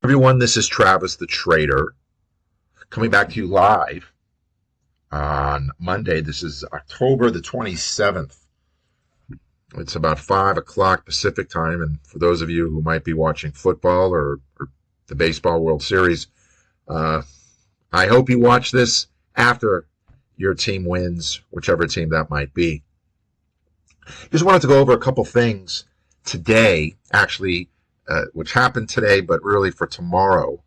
Everyone, this is Travis the Trader coming back to you live on Monday. This is October the 27th. It's about 5 o'clock Pacific time, and for those of you who might be watching football or the Baseball World Series, I hope you watch this after your team wins, whichever team that might be. Just wanted to go over a couple things today, actually, which happened today, but really for tomorrow.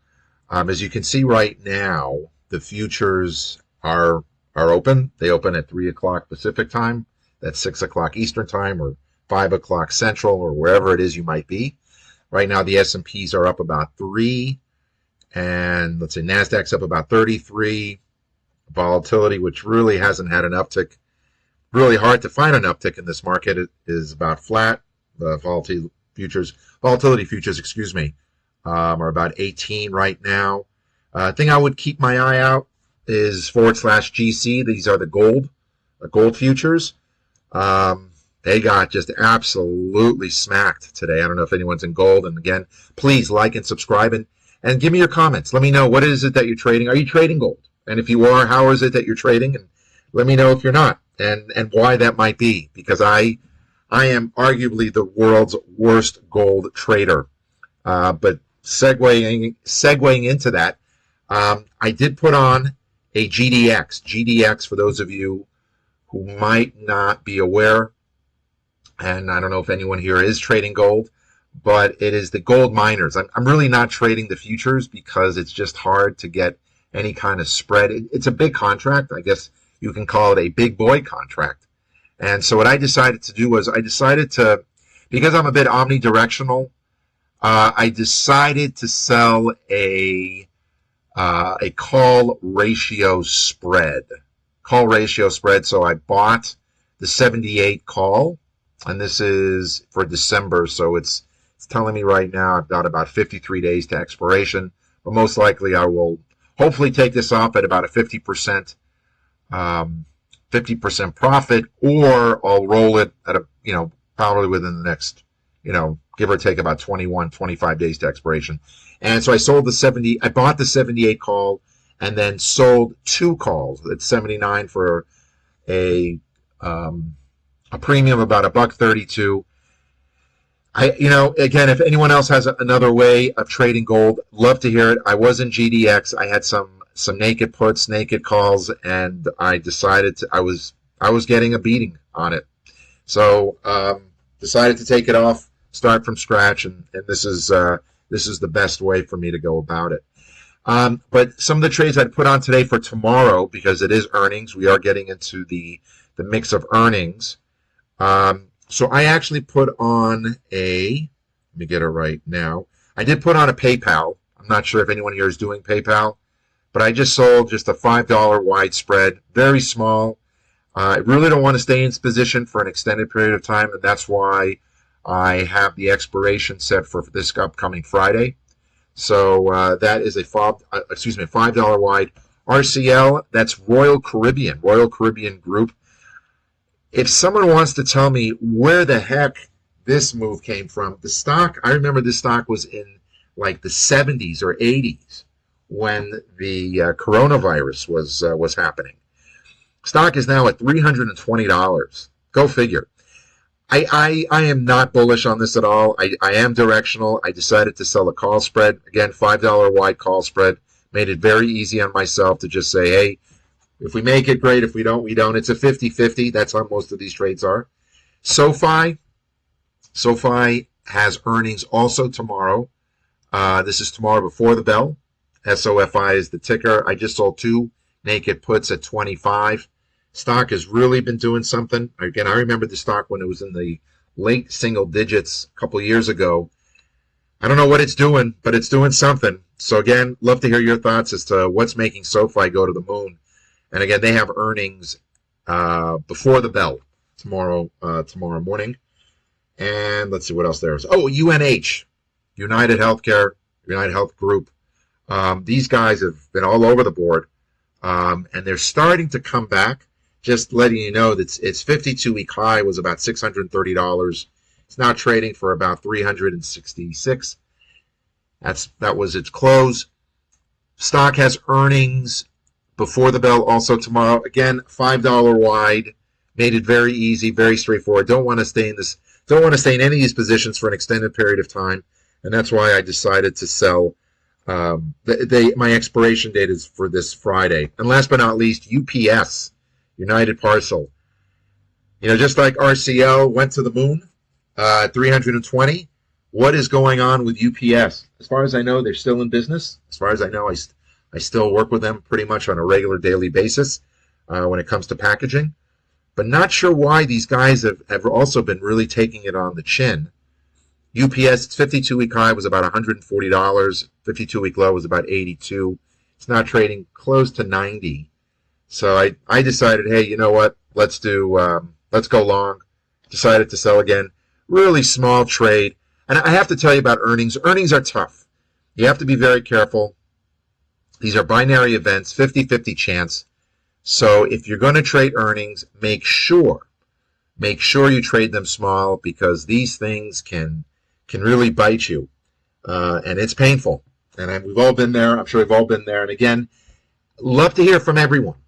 As you can see right now, the futures are open. They open at 3 o'clock Pacific time. That's 6 o'clock Eastern time, or 5 o'clock Central, or wherever it is you might be. Right now, the S&Ps are up about 3, and let's say NASDAQ's up about 33. Volatility, which really hasn't had an uptick, really hard to find an uptick in this market. It is about flat. The volatility futures, are about 18 right now. Thing I would keep my eye out is /GC. These are the gold futures. They got just absolutely smacked today. I don't know if anyone's in gold. And again, please like and subscribe and give me your comments. Let me know, what is it that you're trading? Are you trading gold? And if you are, how is it that you're trading? And let me know if you're not, and why that might be, because I am arguably the world's worst gold trader. But segueing into that, I did put on a GDX. GDX, for those of you who might not be aware, and I don't know if anyone here is trading gold, but it is the gold miners. I'm really not trading the futures because it's just hard to get any kind of spread. It's a big contract. I guess you can call it a big boy contract. And so what I decided to do was because I'm a bit omnidirectional, I decided to sell a call ratio spread. So I bought the 78 call, and this is for December. So it's telling me right now I've got about 53 days to expiration, but most likely I will hopefully take this off at about a 50% profit, or I'll roll it at probably within the next, give or take about 21, 25 days to expiration. And so I bought the 78 call and then sold 2 calls at 79 for a premium of about $1.32. Again, if anyone else has another way of trading gold, love to hear it. I was in GDX. I had some naked puts, naked calls, and I decided I was getting a beating on it. So decided to take it off, start from scratch, and this is the best way for me to go about it. But some of the trades I'd put on today for tomorrow, because it is earnings, we are getting into the mix of earnings. So I actually put on let me get it right now. I did put on a PayPal. I'm not sure if anyone here is doing PayPal, but I just sold just a $5 wide spread, very small. I really don't want to stay in this position for an extended period of time, and that's why I have the expiration set for this upcoming Friday. So that is a $5 wide RCL. That's Royal Caribbean Group. If someone wants to tell me where the heck this move came from, the stock, I remember this stock was in like the 70s or 80s when the coronavirus was happening. Stock is now at $320. Go figure. I am not bullish on this at all. I am directional. I decided to sell a call spread. Again, $5 wide call spread. Made it very easy on myself to just say, hey, if we make it, great. If we don't, we don't. It's a 50-50. That's how most of these trades are. SOFI has earnings also tomorrow. This is tomorrow before the bell. SOFI is the ticker. I just sold 2 naked puts at 25. Stock has really been doing something. Again, I remember the stock when it was in the late single digits a couple years ago. I don't know what it's doing, but it's doing something. So again, love to hear your thoughts as to what's making SOFI go to the moon. And again, they have earnings before the bell tomorrow morning. And let's see what else there is. Oh, UNH, United Health Group. These guys have been all over the board, and they're starting to come back. just letting you know that its 52-week high was about $630. It's now trading for about $366. That was its close. Stock has earnings before the bell also tomorrow. Again, $5 wide. Made it very easy, very straightforward. Don't want to stay in any of these positions for an extended period of time, and that's why I decided to sell. My expiration date is for this Friday. And last but not least, UPS, United Parcel. Just like RCL went to the moon, 320. What is going on with UPS? As far as I know, they're still in business. As far as I know, I still work with them pretty much on a regular daily basis when it comes to packaging. But not sure why these guys have also been really taking it on the chin. UPS, its 52-week high was about $140. 52-week low was about $82. It's now trading close to $90. So I decided, hey, you know what? Let's go long. Decided to sell again. Really small trade. And I have to tell you about earnings. Earnings are tough. You have to be very careful. These are binary events, 50-50 chance. So if you're going to trade earnings, make sure you trade them small, because these things can really bite you, and it's painful. And we've all been there. I'm sure we've all been there. And again, love to hear from everyone.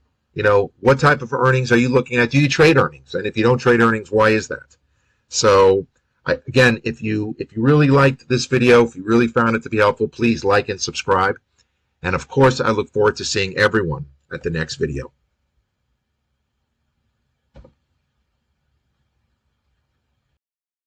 What type of earnings are you looking at? Do you trade earnings? And if you don't trade earnings, why is that? So again, if you really liked this video, if you really found it to be helpful, please like and subscribe. And of course, I look forward to seeing everyone at the next video.